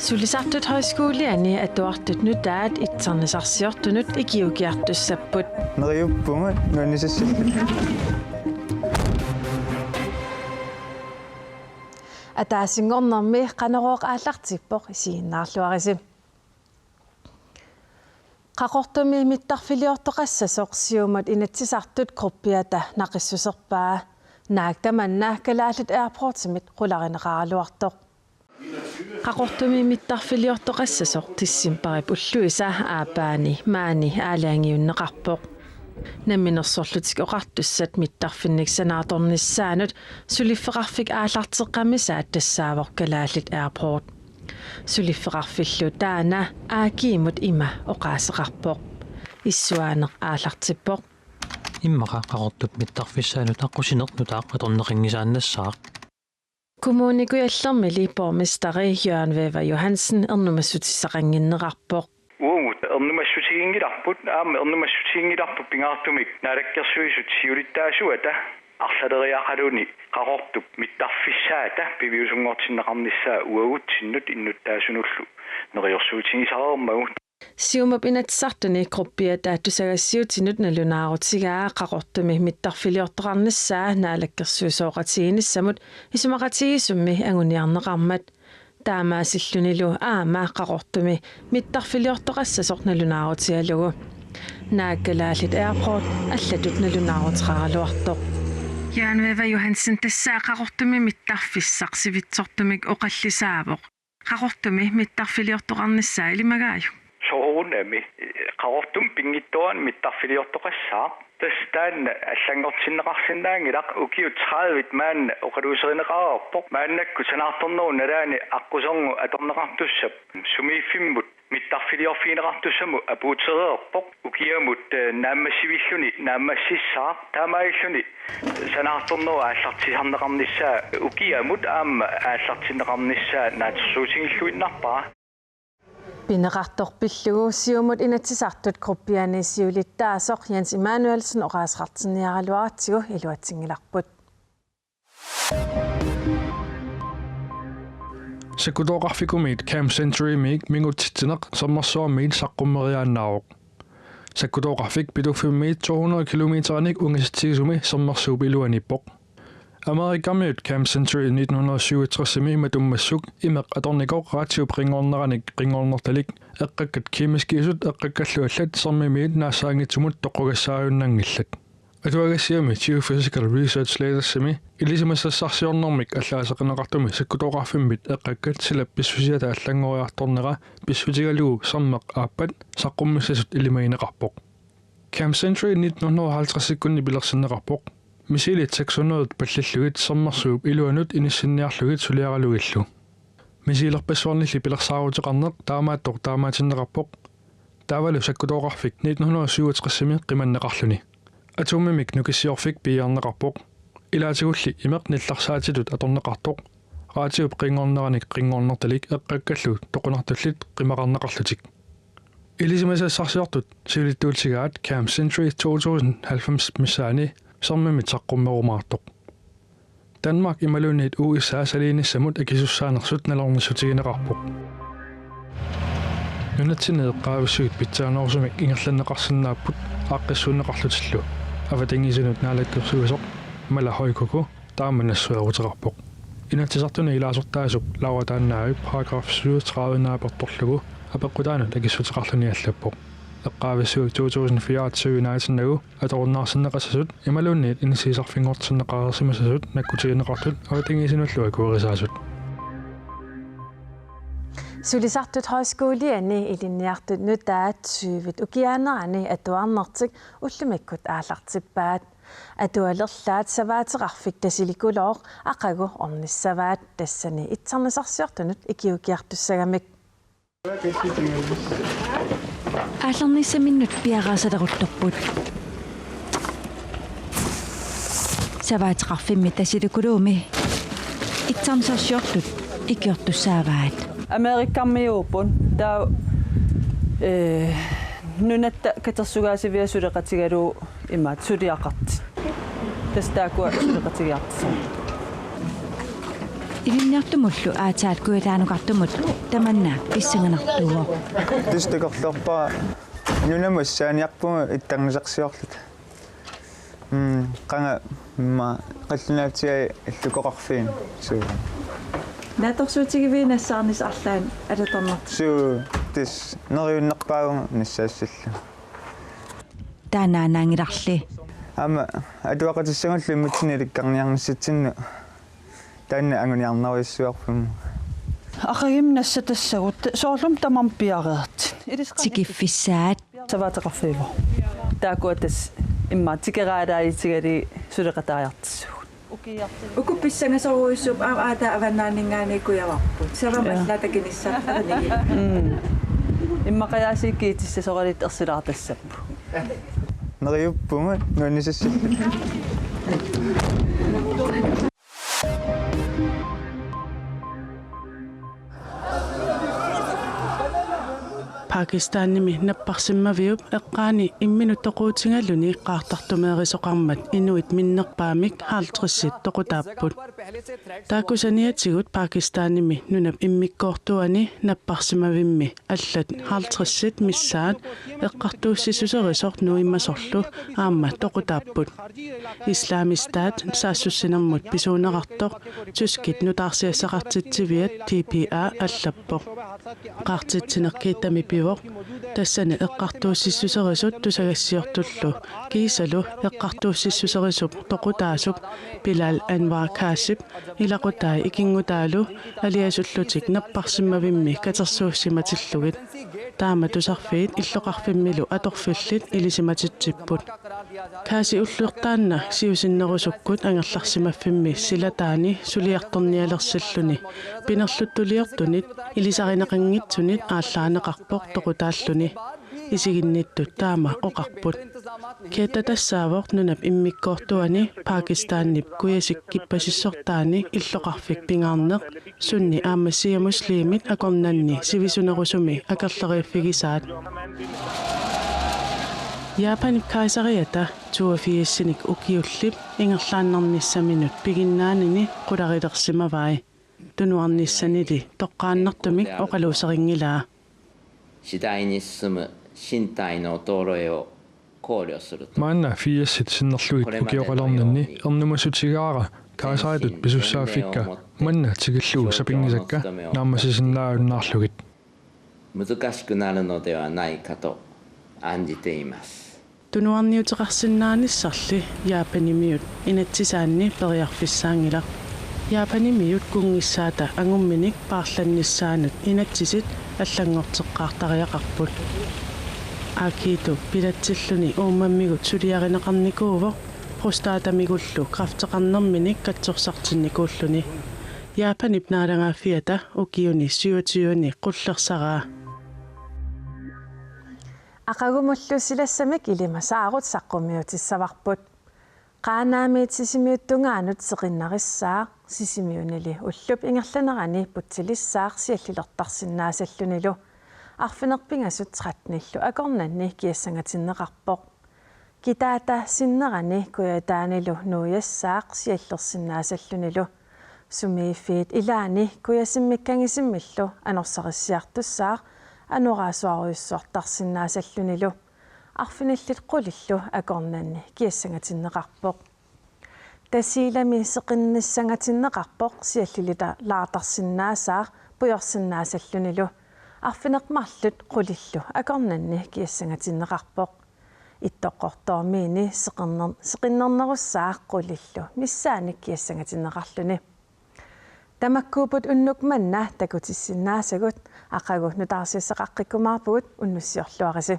Sulisartut højskoleani atuartut nutaat itsarnisarsiortunut ikiukiartussapput. Neriuppunga nuannisassi. Ataasingornermi qanerooq aallartippoq isiinnaarluarisi. Qaqortumi mittarfiliortoqassasoq siumat inatsisartut gruppiata naqissuserpaa naaktamanna kalaallut airportimit qularineqaraluartoq. Qaqortumi mittarfiliortoqassasoq tissimparip ulluisa aapaani maani aalaangiunneqarpoq. Namminersorlutik oqartussat mittarfinniksanaartornissaanut suliffeqarfik aallarteqqamisaat tassaavoq kalaallut airport. Suliffeqarfillu taana aakiimut ima oqaaseqarpoq. Issuaaneq aallartippoq. Immaqa qaqortup mittarfissaanut aqusinertutaaq atorneqingisaannassaaq. Kommunikuallermili borgmesteri Jørgen Wever Johansen ernumassutissaqanginneqarpoq. Ernumassutigingilarput ernumassutigingilarput pingaartumik naalakkersuisut siulittaasuata арлалериақалуни qaqortup mittarfissaata piviusungortinneqarnissaa uagutsinнут иннуттаасунуллу neriorsuutigisarermagu Siumap inatsartuni gruppiata tusagassiutinut nalunaaruutigaa qaqortumi mittarfiliortoqarnissaa naalakkersuusooqatiginissamut isumaqatigisummi anguniarneqarmat taamaasillunilu aamaa qaqortumi mittarfiliortoqassasoq nalunaaruutigalugu naakkalaallit airport allatut nalunaaruutiqaraluartoq. Jørgen Wever Johansen tassaa qaqortumi mittarfissaqsivitsortumik oqallisaavoq qaqortumi mittarfiliortoqarnissaa ilimagaaju soorunami qaqortum pingittuan mittarfiliortoqassaa tastaan allangortinneqarsinnaangilaq ukiut 30 maan oqaluuserineqararpoq maannakku sanaartornerun nalaani aqqusorngu atorneqartussap sumiiffimmut mittarfiliorfiineqartussamu apuutereerpoq ukiamut naammassivilluni naammassissaa taamailluni sanaartorneru aallartisarneqarnissaa ukiamut aamma aallartinneqarnissaa naatersuutigilluinnarpara Pineqartorpillugu siumut inatsisartut gruppiani siulittaasoq Jens Emanuelsen oqaasqartinniaraluaratigu iluatsingilarput. Sakkutoqarfikumit Camp Century mingutittineq sommersuarmiit saqqummeriaannaaruq. Sakkutoqarfik pituffimmit 200 kilometeranik ungasitigisumi sommersuup iluanippoq. Amerikammiut Camp Century 1967 matummassuk imeq atornikoq raatiupringorneranik ringornertalik eqqakkat kiimiskiisut eqqakkalluallat sermimiit naassaangitsumut toqqugassaajunnaangillat. Atuagassiami Geophysical Research Latersimi ilisimassassarsiornermik allaaseqneqartumi sakkutoqarfimmit eqqakkat silappissusiata allangoriartornera pissutigalugu sermeq aappat saqqummiссасут ilimaineqarpoq. Camp Century 1950 pilersinneqarpoq. Misilit 600 pallallugit sermersuup iluanut inissinniarlugit suliaralugillu. Misilerpassuarnilli pilersaaruteqarneq taamaattoq taamaatinneqarpoq. Taavalu sakkutoqarfik 1967 qimanneqarluni. Atummimik nukissiorfik piiarneqarpoq. Ilaatigulli imeq nillarsaatitut atorneqartoq. Raatiup qingorneranik qingornertalik eqqakkallu toqunartullit qimaqarneqarlutik. Ilisimasassarsiortut siulittuulsigaat Camp Century 2090 missaani sermimit saqqummerumaartoq. Danmark imalunit USA saliinissamut akisussaanersut nalornissutigineqarpoq. Nunatsinneeqqaavissugit pitsaanoorsumik ingerlanneqarsinnaaput aaqqissuunneqarlutillu avatingisunut naalakkersuisoq mala hoikuku taamannassueruteqarpoq. Inatsisartuni ilaasortaasup lauataannaavip paragraf 37 naapertorlugu apeqqutaanut akissuteqarluniallappoq. Eqqaavissuu 2024 atorunnaarsinneqassasut imalunniit inisiisarfingortinneqarersimasasut nakkutigineqartut avatingisinullu akuerisaasut. Sulisartut højskoleani ilinniartut nutaat 20 ukiaanerani atuarnertik ullumikkut aallartippaat. Atualerlaat savaateqarfik tasilikuloq aqagu ornissavaat tassani itsarnisarsiortunut ikiukiartussagamik. Aallarnissamminnut piaraasaleruttorput. Savaateqarfimmi tasilukuluumi itsarnisarsiortut ikiortussaavaat. Amerikammiuupun taa nunatta katersugaasiviasuleqatigalu imaat suliaqart. Tastaakua suleqatigiartisa. Iliniartumullu aataat kuilaanuqartumut tamannaak pissangernartuuo. Тустакорлорпара нунамассааниарпуга иттарнисарсиорлут. Qanga ma qallunaatiga иллукоqarfiin суу. Наторсуутигивии нассаарнис арлаан алаторнарт. Суу тис нериуннерпаагунга нассаассалла. Таанаанангиларли. Ама атуақатиссагаллу имматсини иликкарниарниссатсинну таанна ангуниарнаруиссуарпум. Aqagim nassatassagут sooрлум тамам пиареерт. Tikiffisaat Саваатеқарфиво. Таакуатас имма тикераалаитигали сулеқатааяртиссугут. Укупписсангасоруиссуп аата аваннаанингаанекуяварпут. Савамаллатакиниссаарпани. Имма қаяасиккиитисса соралит ерсилаартассаппу. Нериуппунга нуаннисассалла. Pakistanimi napparsimmaviup eqqaani imminutoquutigaluni qaartartumeerisoqarmat inuit minnerpaamik haaltrissit toqutaapput taakusaniatigut Pakistanimi nunap immikkoortuani napparsimavimmi allat haaltrissit missaat eqqartuussisuserisort nuimmasorlu aamma toqutaapput Islamistaat saassussinermut pisuunerartoq tuskit nutaarsiassaqartitsiviat TPA allappoq qaartitsinerkiitami тассани эққартууссиссусерисут тусагассиортуллу кисалу эққартууссиссусерисуп тоқутаасуп пилал анвар каасип илақутаа икингутаалу алиасуллутик наппарсиммавимми катерсууссиматиллугит таама тусарфиит иллоқарфиммилу аторфиллит илисиматитсиппут кааси уллуертаанна сиусиннерусуккут ангерларсимаффимми силатаани сулиарторниалерсаллуни пинерлуттулиортунит илисаринеқангитсунит ааллаанеқарпоқ тоқутааллуни исигинниттут таама оқарпут кеататассаавоқ нунап иммиккоортуани Пакистаннип куясик киппасиссортаани иллоқарфик пингаарнеқ сунни аамассия муслимит акорнанни сивисунерусуми акерлерииффигисаат Japan kaisariata 82-sinik ukiullip ingerlaannarnissaminut piginnaanini qularilersimavai tunuarnissanili toqqaannartumik oqaluuserinngilaa Maanna 80 sinnerluit ukioqalarnanni ernumasutigaara kaisariatut pisussaaffikka manna tigilluu sapingisakka naammasisinnaaunnaarlugit 難しくなるのではないかと案じています。 Tunuarniuteqarsinnaanissarli Japanimiut inatsisaanni periarfissaangila Japanimiut kungissaata angumminik paarlannissaanut inatsisit аллангортеққартариақарпут Акиту пилатсиллуни ууммаммигут сулиариneqarnikuuvo простаатамигуллу крафтеқарнэрминик катсорсартинникууллуни Japanip naalangaaffiata ukiuni 27-ни qullersara Aqagumullusilassamik ilimasaagut saqqummiutissavaqput qaanaamiit sisimiuttungaanut seqinnarissaa sisimiunili ullup ingerlanerani puttilissaaq siallilertarsinnaasallunilu arfinerpingasut 13illu akornanni kiassangatinneqarpoq kitaata sinnerani kuyataanilu nuuyassaaq siallersinnaasallunilu sumiiffiit ilaani kuyasimmikkangisimmillu anorsaqissiartussaaq анораасуаруйссуартарсиннаасаллунилу арфиниллит qulillu акорнанни киассангаtinneqarpoq тасилами сеқинниссангаtinneqarpoq сиаллилита лаартарсиннаасаа пуйорсиннаасаллунилу арфинеқмарлут qulillu акорнанни киассангаtinneqarpoq иттоққортоормиини сеқиннернеруссаа qulillu миссааник киассангаtinneqarluni Tamakkuuput unnukmanna takutissinnaasagut aqagu nutaarsiissaqaqqikkumaarpugut unnussiorluarisi